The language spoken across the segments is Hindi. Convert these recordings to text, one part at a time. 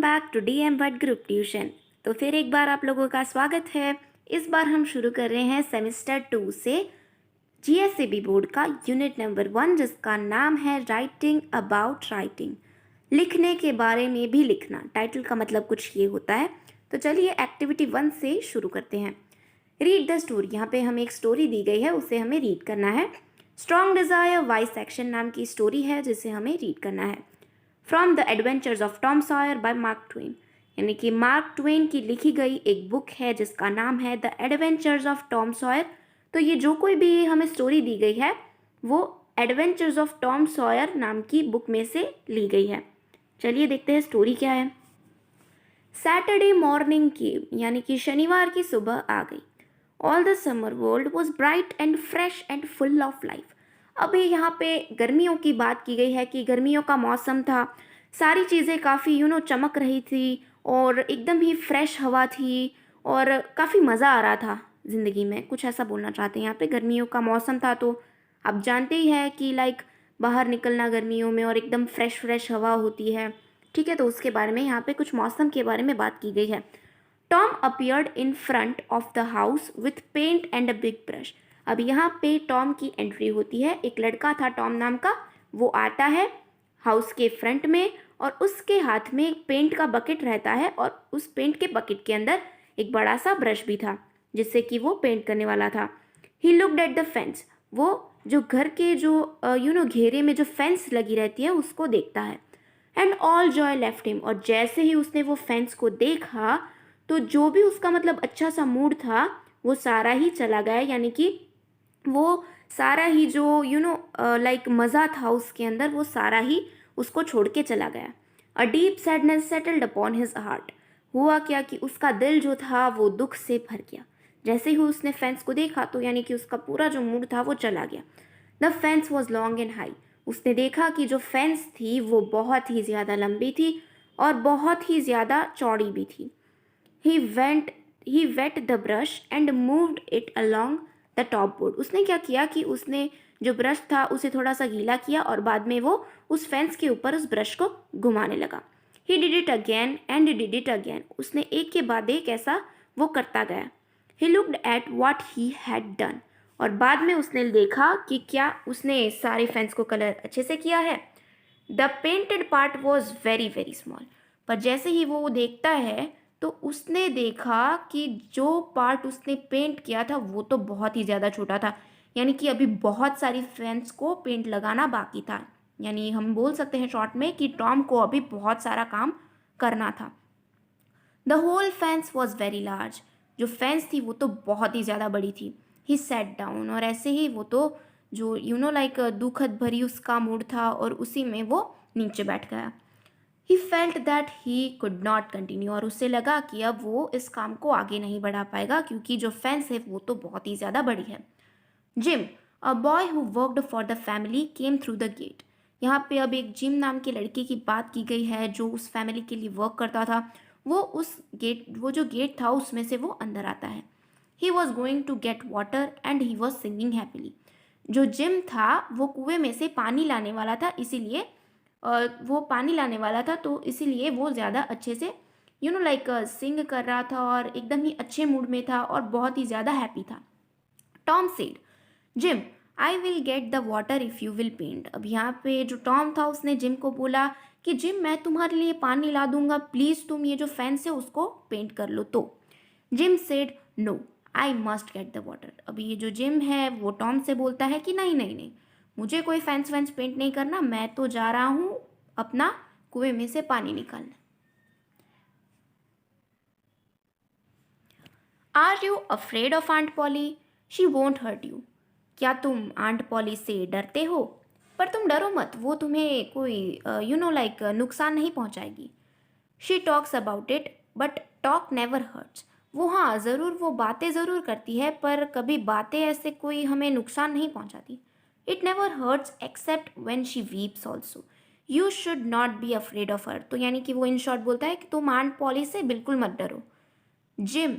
Back to DM Bhatt group tuition. तो फिर एक बार आप लोगों का स्वागत है। इस बार हम शुरू कर रहे हैं सेमेस्टर 2 से जीएससीबी बोर्ड का यूनिट नंबर 1, जिसका नाम है राइटिंग अबाउट राइटिंग, लिखने के बारे में भी लिखना। टाइटल का मतलब कुछ ये होता है। तो चलिए एक्टिविटी 1 से शुरू करते हैं। Read the story. यहाँ पे हमें एक स्टोरी दी गई है, उसे हमें रीड करना है। स्ट्रॉन्ग डिजायर वाई सेक्शन नाम की स्टोरी है जिसे हमें रीड करना है। From the adventures of Tom Sawyer bye mark Twain, यानी कि मार्क ट्वेन की लिखी गई एक बुक है जिसका नाम है the adventures of Tom Sawyer. तो ये जो कोई भी हमें स्टोरी दी गई है वो एडवेंचर्स ऑफ टॉम सॉयर नाम की बुक में से ली गई है। चलिए देखते हैं स्टोरी क्या है। सैटरडे मॉर्निंग की, यानी कि शनिवार की सुबह आ गई। All the summer world was bright and fresh and full of life. अभी यहाँ पे गर्मियों की बात की गई है कि गर्मियों का मौसम था, सारी चीज़ें काफ़ी चमक रही थी और एकदम ही फ्रेश हवा थी और काफ़ी मज़ा आ रहा था ज़िंदगी में। कुछ ऐसा बोलना चाहते हैं यहाँ पे। गर्मियों का मौसम था तो आप जानते ही है कि बाहर निकलना गर्मियों में और एकदम फ्रेश फ्रेश हवा होती है। ठीक है, तो उसके बारे में यहाँ पे कुछ मौसम के बारे में बात की गई है। Tom appeared in front of the house with paint and a big brush. अब यहाँ पे टॉम की एंट्री होती है। एक लड़का था टॉम नाम का, वो आता है हाउस के फ्रंट में और उसके हाथ में एक पेंट का बकेट रहता है और उस पेंट के बकेट के अंदर एक बड़ा सा ब्रश भी था जिससे कि वो पेंट करने वाला था। He looked at the fence. वो जो घर के जो घेरे में जो फेंस लगी रहती है उसको देखता है। And all Joy left him. और जैसे ही उसने वो फेंस को देखा तो जो भी उसका मतलब अच्छा सा मूड था वो सारा ही चला गया, यानी कि वो सारा ही जो मज़ा था उसके अंदर वो सारा ही उसको छोड़ के चला गया। A deep sadness settled upon his heart. हुआ क्या कि उसका दिल जो था वो दुख से भर गया। जैसे ही उसने फेंस को देखा तो यानी कि उसका पूरा जो मूड था वो चला गया। The fence was long and high. उसने देखा कि जो फेंस थी वो बहुत ही ज़्यादा लंबी थी और बहुत ही ज़्यादा चौड़ी भी थी। He wet the brush and moved it along the top board. उसने क्या किया कि उसने जो ब्रश था उसे थोड़ा सा गीला किया और बाद में वो उस फेंस के ऊपर उस ब्रश को घुमाने लगा। He did it again and he did it again. उसने एक के बाद एक ऐसा वो करता गया। He looked at what he had done. और बाद में उसने देखा कि क्या उसने सारे फेंस को कलर अच्छे से किया है। The painted part was very very small. पर जैसे ही वो देखता है तो उसने देखा कि जो पार्ट उसने पेंट किया था वो तो बहुत ही ज़्यादा छोटा था, यानी कि अभी बहुत सारी फेंस को पेंट लगाना बाकी था। यानी हम बोल सकते हैं शॉर्ट में कि टॉम को अभी बहुत सारा काम करना था। The whole fence was very large. जो फेंस थी वो तो बहुत ही ज़्यादा बड़ी थी। He sat down. और ऐसे ही वो तो जो दुखद भरी उसका मूड था और उसी में वो नीचे बैठ गया। He felt that he could not continue. और उससे लगा कि अब वो इस काम को आगे नहीं बढ़ा पाएगा क्योंकि जो फेंस है वो तो बहुत ही ज़्यादा बड़ी है। Jim, a boy who worked for the family, came through the gate. यहाँ पे अब एक जिम नाम के लड़के की बात की गई है जो उस फैमिली के लिए वर्क करता था। वो जो गेट था उसमें से वो अंदर आता है। He was going to get water and he was singing happily. जो जिम था वो कुएं में से पानी लाने वाला था, इसीलिए तो इसीलिए वो ज़्यादा अच्छे से सिंग कर रहा था और एकदम ही अच्छे मूड में था और बहुत ही ज़्यादा हैप्पी था। Tom said, Jim I will get the water if you will paint. अब यहाँ पे जो टॉम था उसने जिम को बोला कि जिम मैं तुम्हारे लिए पानी ला दूंगा, प्लीज़ तुम ये जो फेंस है उसको पेंट कर लो। तो Jim said, no I must get the water. अभी ये जो जिम है वो टॉम से बोलता है कि नहीं नहीं नहीं, मुझे कोई फेंस वेंस पेंट नहीं करना, मैं तो जा रहा हूँ अपना कुएं में से पानी निकालने। Are you afraid of aunt Polly? She won't hurt you. क्या तुम आंट पॉली से डरते हो? पर तुम डरो मत, वो तुम्हें कोई नुकसान नहीं पहुंचाएगी। She talks about it but talk never hurts. वो हाँ ज़रूर वो बातें ज़रूर करती है पर कभी बातें ऐसे कोई हमें नुकसान नहीं पहुंचाती। It never hurts except when she weeps also. You should not be afraid of her. तो यानी कि वो इन शॉर्ट बोलता है कि तुम आंट पॉली से बिल्कुल मत डरो। Gym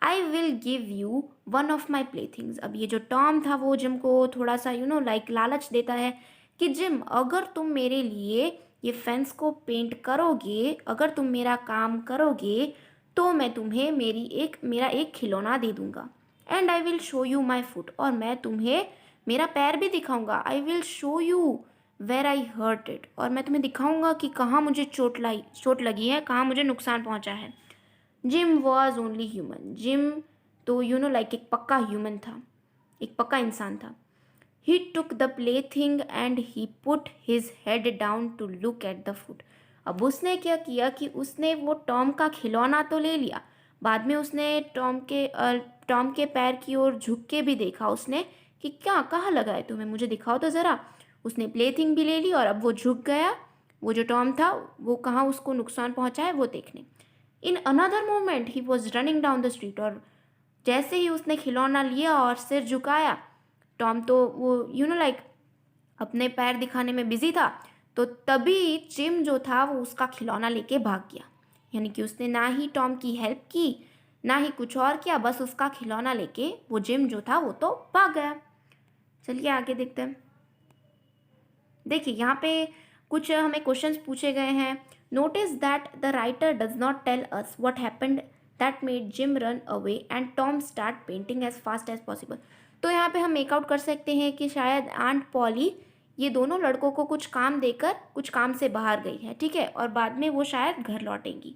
I will give you one of my play things. अब ये जो टॉम था वो जिम को थोड़ा सा लालच देता है कि जिम अगर तुम मेरे लिए ये फेंस को पेंट करोगे, अगर तुम मेरा काम करोगे, तो मैं तुम्हें मेरा एक खिलौना दे दूंगा। And I will show you my foot, और मैं तुम्हें मेरा पैर भी दिखाऊंगा। I will show you where I hurt it, और मैं तुम्हें दिखाऊंगा कि कहाँ मुझे चोट लगी है, कहाँ मुझे नुकसान पहुंचा है। Jim was only human, Jim तो लाइक एक पक्का ह्यूमन था, एक पक्का इंसान था। He took the play thing and he put his head down to look at the foot. अब उसने क्या किया कि उसने वो टॉम का खिलौना तो ले लिया, बाद में उसने टॉम के पैर की ओर झुक के भी देखा उसने कि क्या कहाँ लगा है तुम्हें, मुझे दिखाओ तो ज़रा। उसने प्ले थिंग भी ले ली और अब वो झुक गया, वो जो टॉम था वो कहाँ उसको नुकसान पहुँचा है वो देखने। In another moment he was running down the street, और जैसे ही उसने खिलौना लिया और सिर झुकाया, टॉम तो वो लाइक अपने पैर दिखाने में बिजी था, तो तभी जिम जो था वो उसका खिलौना लेके भाग गया। यानी कि उसने ना ही टॉम की हेल्प की, ना ही कुछ और किया, बस उसका खिलौना लेके वो जिम जो था वो तो भाग गया। चलिए आगे देखते हैं। देखिए यहाँ पे कुछ हमें क्वेश्चंस पूछे गए हैं। Notice that the writer does not tell us what happened that made Jim run away and Tom start painting as fast as possible. तो यहाँ पे हम मेकआउट कर सकते हैं कि शायद आंट पॉली ये दोनों लड़कों को कुछ काम देकर कुछ काम से बाहर गई है, ठीक है, और बाद में वो शायद घर लौटेंगी,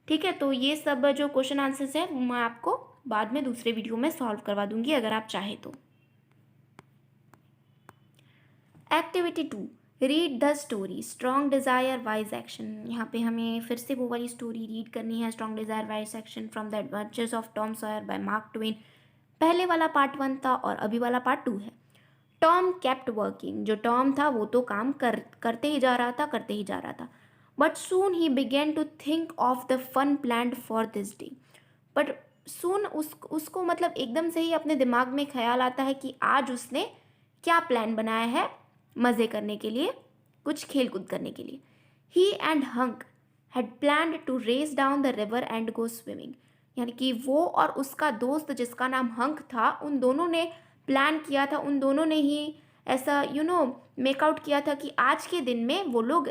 ठीक है। तो ये सब जो क्वेश्चन आंसर्स है मैं आपको बाद में दूसरे वीडियो में सॉल्व करवा दूंगी अगर आप चाहें तो। Activity 2, read the story strong desire wise action. यहाँ पे हमें फिर से वो वाली स्टोरी रीड करनी है, strong desire wise action from the adventures of Tom Sawyer bye mark Twain. पहले वाला पार्ट 1 था और अभी वाला पार्ट 2 है। टॉम केप्ट वर्किंग, जो टॉम था वो तो काम करते ही जा रहा था। But soon he began to think of the fun planned for this day. But soon उसको मतलब एकदम से ही अपने दिमाग में ख्याल आता है कि आज उसने क्या प्लान बनाया है मज़े करने के लिए, कुछ खेल कूद करने के लिए। He and Huck had planned to race down the river and go swimming. यानी कि वो और उसका दोस्त जिसका नाम हंक था, उन दोनों ने प्लान किया था, उन दोनों ने ही ऐसा मेकआउट किया था कि आज के दिन में वो लोग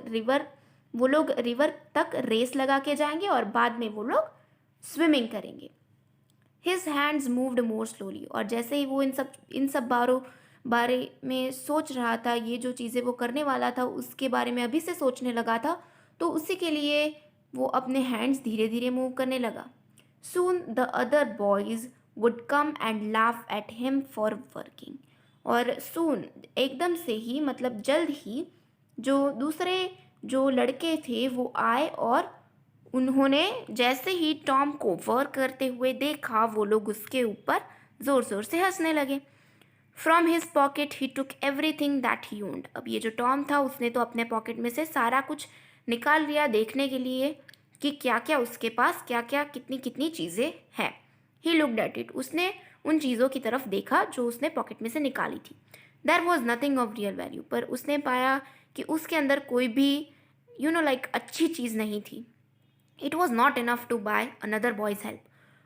रिवर तक रेस लगा के जाएंगे और बाद में वो लोग स्विमिंग करेंगे। हिज हैंड्स मूव्ड मोर स्लोली, और जैसे ही वो इन सब बारे में सोच रहा था, ये जो चीज़ें वो करने वाला था उसके बारे में अभी से सोचने लगा था, तो उसी के लिए वो अपने हैंड्स धीरे धीरे मूव करने लगा। Soon the other boys would come and laugh at him for working. और सून एकदम से ही मतलब जल्द ही जो दूसरे जो लड़के थे वो आए, और उन्होंने जैसे ही टॉम को वर्क करते हुए देखा, वो लोग उसके ऊपर ज़ोर ज़ोर से हंसने लगे। From his pocket he took everything that he owned. अब ये जो टॉम था उसने तो अपने पॉकेट में से सारा कुछ निकाल लिया देखने के लिए कि क्या क्या उसके पास, क्या क्या कितनी कितनी चीज़ें हैं। ही लुक्ड एट इट, उसने उन चीज़ों की तरफ देखा जो उसने पॉकेट में से निकाली थी। There was nothing of real value, पर उसने पाया कि उसके अंदर कोई भी लाइक अच्छी चीज़ नहीं थी। It was not enough to buy another boy's help,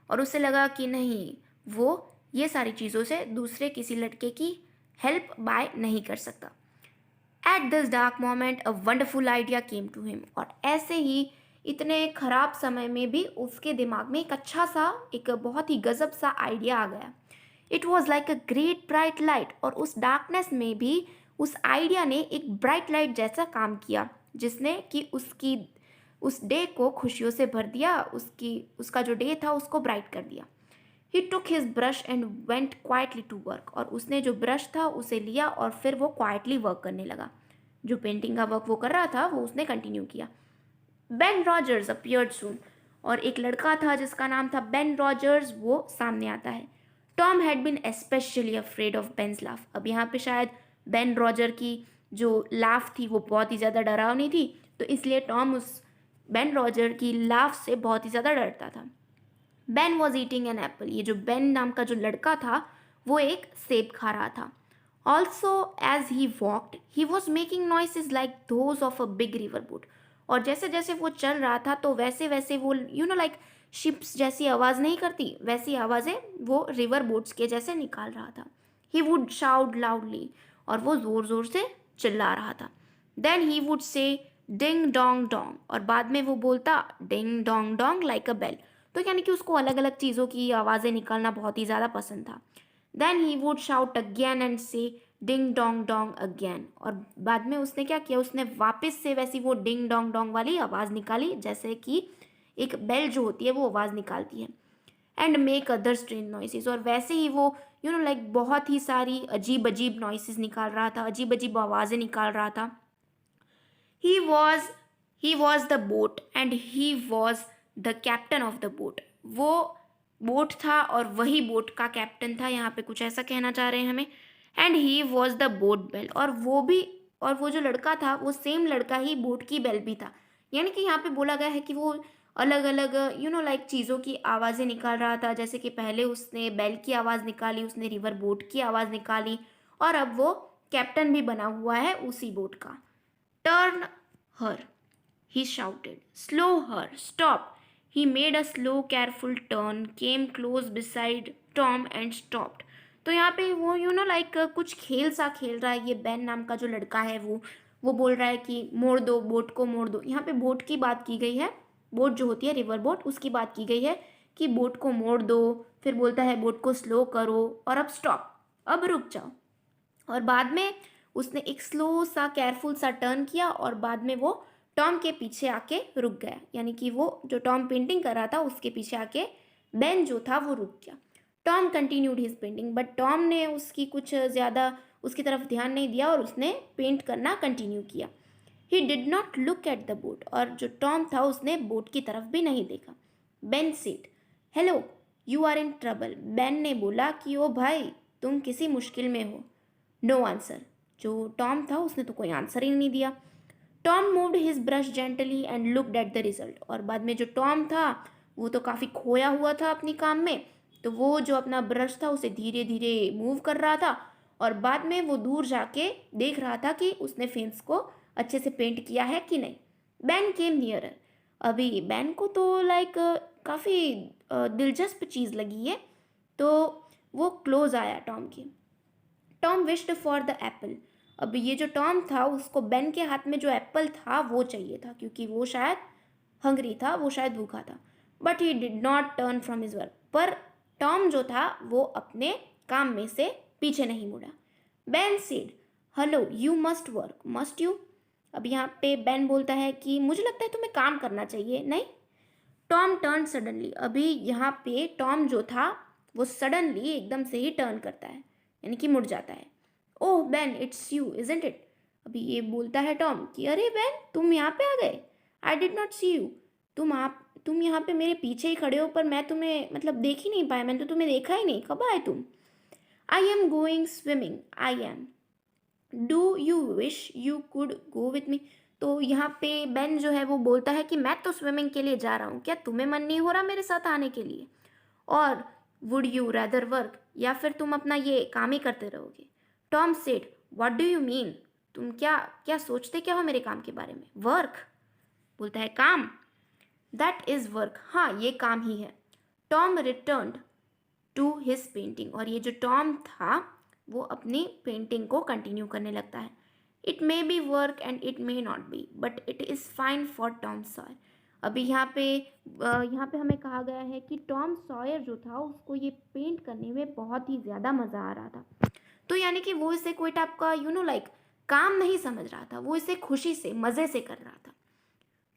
और उसे लगा कि नहीं, वो ये सारी चीज़ों से दूसरे किसी लड़के की हेल्प बाय नहीं कर सकता। At this dark moment a wonderful idea came to him, और ऐसे ही इतने खराब समय में भी उसके दिमाग में एक बहुत ही गजब सा आइडिया आ गया। It was like a great bright light, और उस डार्कनेस में भी उस आइडिया ने एक ब्राइट लाइट जैसा काम किया, जिसने कि उस डे को खुशियों से भर दिया, उसका जो डे था उसको ब्राइट कर दिया। He took his brush and went quietly to work, और उसने जो ब्रश था उसे लिया और फिर वो क्वाइटली वर्क करने लगा। जो पेंटिंग का वर्क वो कर रहा था वो उसने कंटिन्यू किया। बेन रॉजर्स अपीयर्ड सून, और एक लड़का था जिसका नाम था बेन रॉजर्स, वो सामने आता है। Tom had been especially afraid of Ben's laugh. अब यहाँ पे शायद बेन रॉजर की जो लाफ थी वो बहुत ही ज़्यादा डरावनी थी, तो इसलिए टॉम उस बेन रॉजर की लाफ से बहुत ही ज़्यादा डरता था। Ben was eating an apple, ये जो बेन नाम का जो लड़का था वो एक सेब खा रहा था। Also as he walked he was making noises like those of a big river boat, और जैसे जैसे वो चल रहा था तो वैसे वैसे वो लाइक शिप्स जैसी आवाज़ नहीं करती, वैसी आवाज़ें वो रिवर बोट्स के जैसे निकाल रहा था। ही वुड शाउट लाउडली, और वो ज़ोर ज़ोर से चिल्ला रहा था। Then he would say ding dong Dong, और बाद में वो बोलता ding dong dong like a bell. तो यानी कि उसको अलग अलग चीज़ों की आवाज़ें निकालना बहुत ही ज़्यादा पसंद था। Then he would shout again and say ding dong Dong again, और बाद में उसने क्या किया, उसने वापस से वैसी वो डिंग डोंग डोंग वाली आवाज़ निकाली जैसे कि एक बेल जो होती है वो आवाज़ निकालती है। And make other strange noises, और वैसे ही वो लाइक बहुत ही सारी अजीब अजीब नॉइसेस निकाल रहा था, अजीब अजीब आवाज़ें निकाल रहा था। ही was the boat and he was the captain of the boat. वो बोट था और वही बोट का कैप्टन था, यहाँ पे कुछ ऐसा कहना चाह रहे हैं हमें। And he was the boat bell, और वो जो लड़का था वो सेम लड़का ही बोट की बेल भी था। यानी कि यहाँ पे बोला गया है कि वो अलग अलग लाइक चीज़ों की आवाज़ें निकाल रहा था, जैसे कि पहले उसने बेल की आवाज़ निकाली, उसने रिवर बोट की आवाज़ निकाली, और अब वो कैप्टन भी बना हुआ है उसी बोट का। Turn her, he shouted. Slow her, stop. He made a slow, careful turn, came close beside Tom and stopped. तो यहाँ पे वो लाइक कुछ खेल सा खेल रहा है, ये बेन नाम का जो लड़का है वो बोल रहा है कि मोड़ दो बोट को, मोड़ दो। यहाँ पे बोट की बात की गई है, बोट जो होती है रिवर बोट उसकी बात की गई है कि बोट को मोड़ दो। फिर बोलता है बोट को स्लो करो, और अब स्टॉप, अब रुक जाओ। और बाद में उसने एक स्लो सा केयरफुल सा टर्न किया, और बाद में वो टॉम के पीछे आके रुक गया। यानी कि वो जो टॉम पेंटिंग कर रहा था उसके पीछे आके बेन जो था वो रुक गया। Tom continued his painting, but Tom ने उसकी कुछ ज़्यादा उसकी तरफ ध्यान नहीं दिया और उसने पेंट करना कंटिन्यू किया। He did not look at the boat, और जो टॉम था उसने बोट की तरफ भी नहीं देखा। Ben said, hello you are in trouble. Ben ने बोला कि ओ भाई तुम किसी मुश्किल में हो। नो आंसर, जो टॉम था उसने तो कोई आंसर ही नहीं दिया। Tom moved his brush gently and looked at the result, और बाद में जो टॉम था वो तो काफ़ी खोया हुआ था अपनी काम में, तो वो जो अपना ब्रश था उसे धीरे धीरे मूव कर रहा था, और बाद में वो दूर जाके देख रहा था कि उसने फेंस को अच्छे से पेंट किया है कि नहीं। बैन केम नियरर, अभी बैन को तो लाइक काफ़ी दिलचस्प चीज़ लगी है, तो वो क्लोज आया टॉम के। Tom wished for the Apple, अब ये जो टॉम था उसको बेन के हाथ में जो एप्पल था वो चाहिए था, क्योंकि वो शायद हंग्री था, वो शायद भूखा था। But he did not turn from his work, पर टॉम जो था वो अपने काम में से पीछे नहीं मुड़ा। Ben said, hello you must work, must you. अब यहाँ पे बेन बोलता है कि मुझे लगता है तुम्हें काम करना चाहिए, नहीं। टॉम टर्न सडनली, अभी यहाँ पे टॉम जो था वो सडनली एकदम से ही टर्न करता है, यानी कि मुड़ जाता है। Oh Ben it's you isn't it, अभी ये बोलता है टॉम कि अरे बेन तुम यहाँ पे आ गए। I did not see you, तुम यहाँ पे मेरे पीछे ही खड़े हो, पर मैं तुम्हें मतलब देख ही नहीं पाया, मैंने तो तुम्हें देखा ही नहीं, कब आए तुम। I am going swimming, I am, do you wish you could go with me. तो यहाँ पे बेन जो है वो बोलता है कि मैं तो स्विमिंग के लिए जा रहा हूँ, क्या तुम्हें मन नहीं हो रहा मेरे साथ आने के लिए। और वुड यू रैदर वर्क, या फिर तुम अपना ये काम ही करते रहोगे। Tom said, what do you mean, तुम क्या क्या सोचते क्या हो मेरे काम के बारे में। वर्क, बोलता है काम, दैट इज़ वर्क, हाँ ये काम ही है। Tom returned to his painting, और ये जो टॉम था वो अपनी पेंटिंग को कंटिन्यू करने लगता है। It may be work and it may not be, but it is fine for Tom Sawyer. अभी यहाँ पे हमें कहा गया है कि टॉम सॉयर जो था उसको ये पेंट करने में बहुत ही ज़्यादा मज़ा आ रहा था। तो यानी कि वो इसे कोई टाइप का लाइक काम नहीं समझ रहा था, वो इसे खुशी से मज़े से कर रहा था।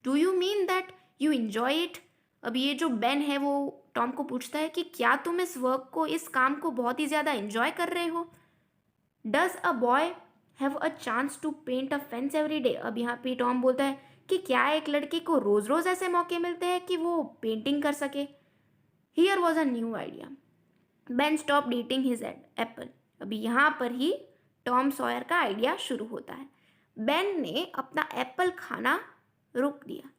Do you mean that you enjoy it. अब ये जो बेन है वो टॉम को पूछता है कि क्या तुम इस वर्क को, इस काम को बहुत ही ज़्यादा इन्जॉय कर रहे हो। Does a boy have a chance to paint a fence every day. अब यहाँ पे टॉम बोलता है कि क्या एक लड़के को रोज़ रोज़ ऐसे मौके मिलते हैं कि वो पेंटिंग कर सके। Here was a new idea, Ben stop eating his Apple. अभी यहाँ पर ही टॉम सॉयर का आइडिया शुरू होता है। बेन ने अपना एप्पल खाना रोक दिया।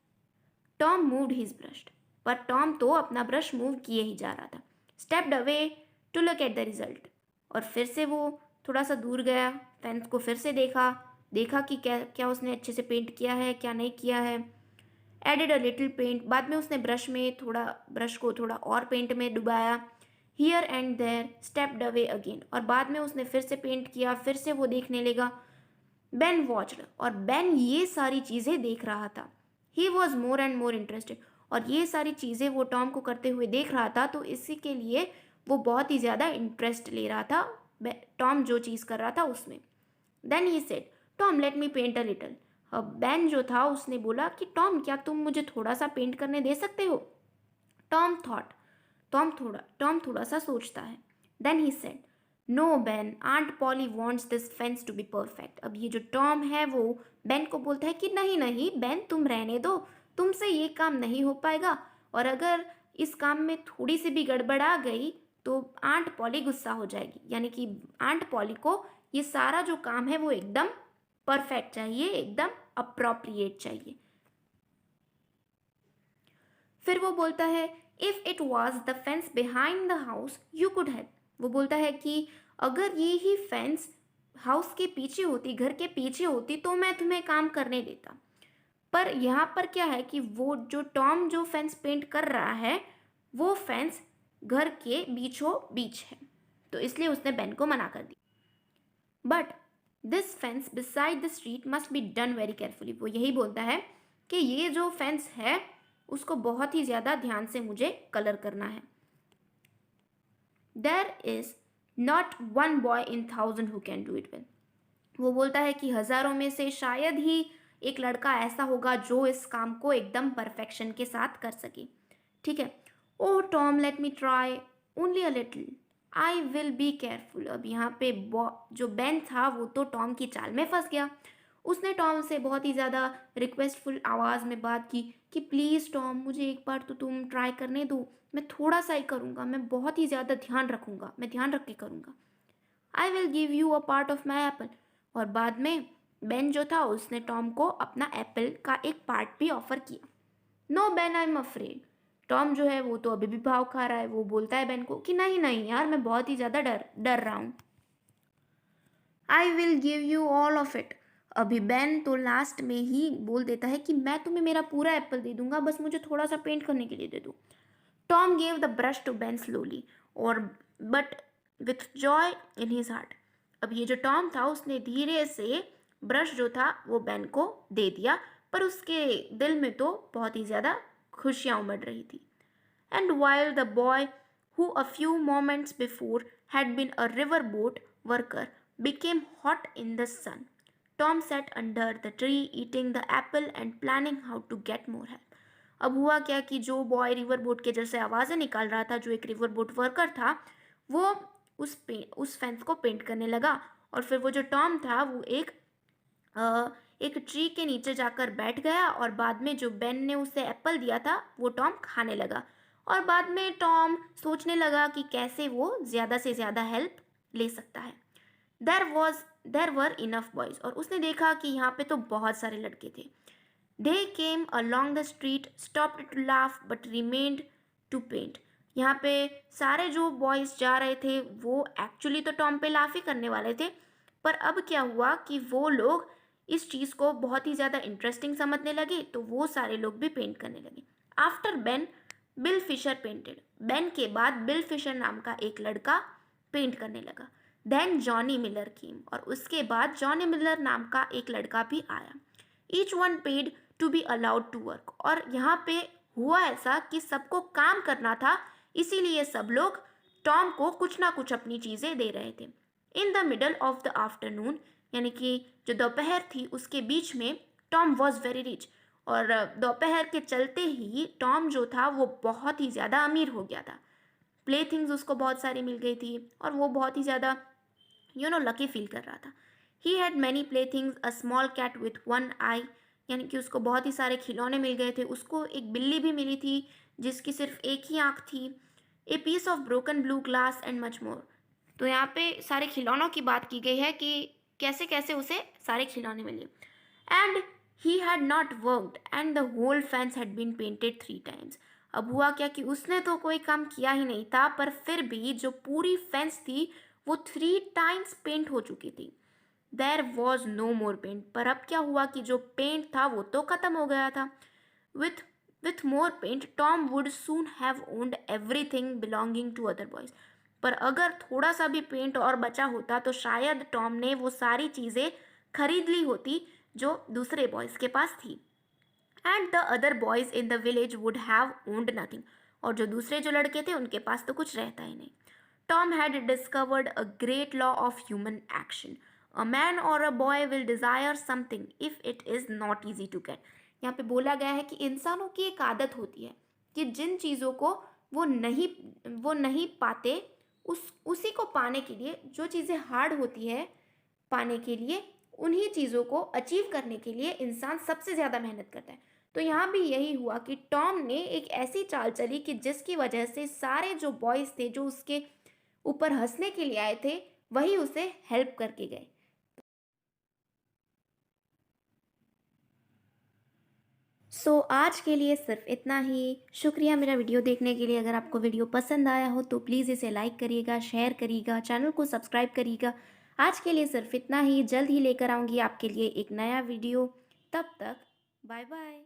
टॉम मूव्ड हिज ब्रश, पर टॉम तो अपना ब्रश मूव किए ही जा रहा था। Stepped away to look at the result, और फिर से वो थोड़ा सा दूर गया, फेंस को फिर से देखा देखा कि क्या क्या उसने अच्छे से पेंट किया है क्या नहीं किया है। एडेड अ लिटिल पेंट, बाद में उसने ब्रश को थोड़ा और पेंट में डुबाया। Here and there, stepped away again, और बाद में उसने फिर से पेंट किया, फिर से वो देखने लगा बेन वॉच्ड, और बेन ये सारी चीज़ें देख रहा था। He was more and more interested, और ये सारी चीज़ें वो टॉम को करते हुए देख रहा था, तो इसी के लिए वो बहुत ही ज़्यादा इंटरेस्ट ले रहा था टॉम जो चीज़ कर रहा था उसमें। Then he said, Tom let me paint a little. अब बेन जो था उसने बोला कि टॉम क्या तुम मुझे थोड़ा सा पेंट करने दे सकते हो। टॉम थॉट, टॉम थोड़ा सा सोचता है। Then he said, no Ben, aunt Polly wants this fence to be perfect. अब ये जो टॉम है वो बेन को बोलता है कि नहीं नहीं बेन, तुम रहने दो, तुमसे ये काम नहीं हो पाएगा, और अगर इस काम में थोड़ी सी भी गड़बड़ आ गई तो आंट पॉली गुस्सा हो जाएगी। यानी कि आंट पॉली को ये सारा जो काम है वो एकदम परफेक्ट चाहिए, एकदम अप्रोप्रिएट चाहिए। फिर वो बोलता है, if it was the fence behind the house you could help. वो बोलता है कि अगर ये ही फेंस हाउस के पीछे होती, घर के पीछे होती, तो मैं तुम्हें काम करने देता। पर यहाँ पर क्या है कि वो जो टॉम जो फेंस पेंट कर रहा है वो फेंस घर के बीचों बीच है, तो इसलिए उसने बेन को मना कर दिया। But this fence beside the street must be done very carefully. वो यही बोलता है कि ये जो फेंस है उसको बहुत ही ज़्यादा ध्यान से मुझे कलर करना है। There is not one boy in 1000 who can do it well. वो बोलता है कि हज़ारों में से शायद ही एक लड़का ऐसा होगा जो इस काम को एकदम परफेक्शन के साथ कर सके। ठीक है, O Tom let me try only a little, I will be careful. अब यहाँ पे जो बेन था वो तो टॉम की चाल में फंस गया। उसने टॉम से बहुत ही ज़्यादा रिक्वेस्टफुल आवाज़ में बात की कि प्लीज़ टॉम मुझे एक बार तो तुम ट्राई करने दो, मैं थोड़ा सा ही करूँगा, मैं बहुत ही ज़्यादा ध्यान रखूँगा, मैं ध्यान रख के करूँगा। I will give you a part of my Apple. और बाद में बेन जो था उसने टॉम को अपना एप्पल का एक पार्ट भी ऑफर किया। No Ben I am afraid. Tom जो है वो तो अभी भी भाव खा रहा है। वो बोलता है बेन को कि नहीं नहीं यार, मैं बहुत ही ज़्यादा डर रहा हूँ। I will give you all of it. अभी बेन तो लास्ट में ही बोल देता है कि मैं तुम्हें मेरा पूरा एप्पल दे दूंगा, बस मुझे थोड़ा सा पेंट करने के लिए दे दो। Tom gave the brush to Ben slowly और but with joy in his heart. अब ये जो टॉम था उसने धीरे से ब्रश जो था वो बेन को दे दिया, पर उसके दिल में तो बहुत ही ज़्यादा खुशियाँ उमड़ रही थी। And while the boy, who a few moments before had been a riverboat worker, became hot in the sun, Tom sat under the tree eating the apple and planning how to get more help. अब हुआ क्या कि जो बॉय रिवर बोट के जैसे आवाज़ें निकाल रहा था, जो एक रिवर बोट वर्कर था, वो उस फेंस को पेंट करने लगा। और फिर वो जो टॉम था वो एक ट्री के नीचे जाकर बैठ गया, और बाद में जो बेन ने उसे एप्पल दिया था वो टॉम खाने लगा। और बाद में टॉम सोचने लगा कि कैसे वो ज़्यादा से ज़्यादा हेल्प ले सकता है। देर वर इनफ बॉयज़, और उसने देखा कि यहाँ पे तो बहुत सारे लड़के थे। They came along the street, stopped to laugh but remained to paint. यहाँ पे सारे जो बॉयज़ जा रहे थे वो एक्चुअली तो टॉम पे लाफ ही करने वाले थे, पर अब क्या हुआ कि वो लोग इस चीज़ को बहुत ही ज़्यादा इंटरेस्टिंग समझने लगे, तो वो सारे लोग भी पेंट करने लगे। After Ben, Bill Fisher painted. Ben के बाद बिल फिशर नाम का एक लड़का पेंट करने लगा। देन जॉनी मिलर केम, और उसके बाद जॉनी मिलर नाम का एक लड़का भी आया। Each one paid to be allowed to work, और यहाँ पे हुआ ऐसा कि सबको काम करना था, इसीलिए सब लोग टॉम को कुछ ना कुछ अपनी चीज़ें दे रहे थे। In the middle of the afternoon, यानी कि जो दोपहर थी उसके बीच में, टॉम वॉज वेरी रिच, और दोपहर के चलते ही टॉम जो था वो बहुत ही ज़्यादा अमीर हो गया था। प्ले थिंग्स उसको बहुत सारी मिल गई थी और वो बहुत ही ज़्यादा लकी फील कर रहा था। He had many play things, a small cat with one eye, यानी कि उसको बहुत ही सारे खिलौने मिल गए थे। उसको एक बिल्ली भी मिली थी जिसकी सिर्फ एक ही आँख थी। A piece of broken blue glass and much more. तो यहाँ पे सारे खिलौनों की बात की गई है कि कैसे कैसे उसे सारे खिलौने मिले। And he had not worked and the whole fence had been painted 3 times. अब हुआ क्या कि उसने तो कोई काम किया ही नहीं था, पर फिर भी जो पूरी फेंस थी वो 3 टाइम्स पेंट हो चुकी थी। There was no more paint, पर अब क्या हुआ कि जो पेंट था वो तो ख़त्म हो गया था। With with more paint Tom would soon have owned everything belonging to other boys. पर अगर थोड़ा सा भी पेंट और बचा होता तो शायद टॉम ने वो सारी चीज़ें खरीद ली होती जो दूसरे बॉयज़ के पास थी। And the other boys in the village would have owned nothing, और जो दूसरे जो लड़के थे उनके पास तो कुछ रहता ही नहीं। Tom had discovered a great law of human action, a man और a boy will desire something if it is not easy to get. यहाँ पे बोला गया है कि इंसानों की एक आदत होती है कि जिन चीज़ों को वो नहीं पाते, उसी को पाने के लिए, जो चीज़ें हार्ड होती है पाने के लिए, उन्हीं चीज़ों को अचीव करने के लिए इंसान सबसे ज़्यादा मेहनत करता है। तो यहाँ भी यही हुआ कि टॉम ने एक ऐसी चाल चली कि जिसकी वजह से सारे जो बॉयज़ थे जो उसके ऊपर हंसने के लिए आए थे, वही उसे हेल्प करके गए। आज के लिए सिर्फ इतना ही। शुक्रिया मेरा वीडियो देखने के लिए। अगर आपको वीडियो पसंद आया हो तो प्लीज़ इसे लाइक करिएगा, शेयर करिएगा, चैनल को सब्सक्राइब करिएगा। आज के लिए सिर्फ इतना ही। जल्द ही लेकर आऊँगी आपके लिए एक नया वीडियो। तब तक बाय बाय।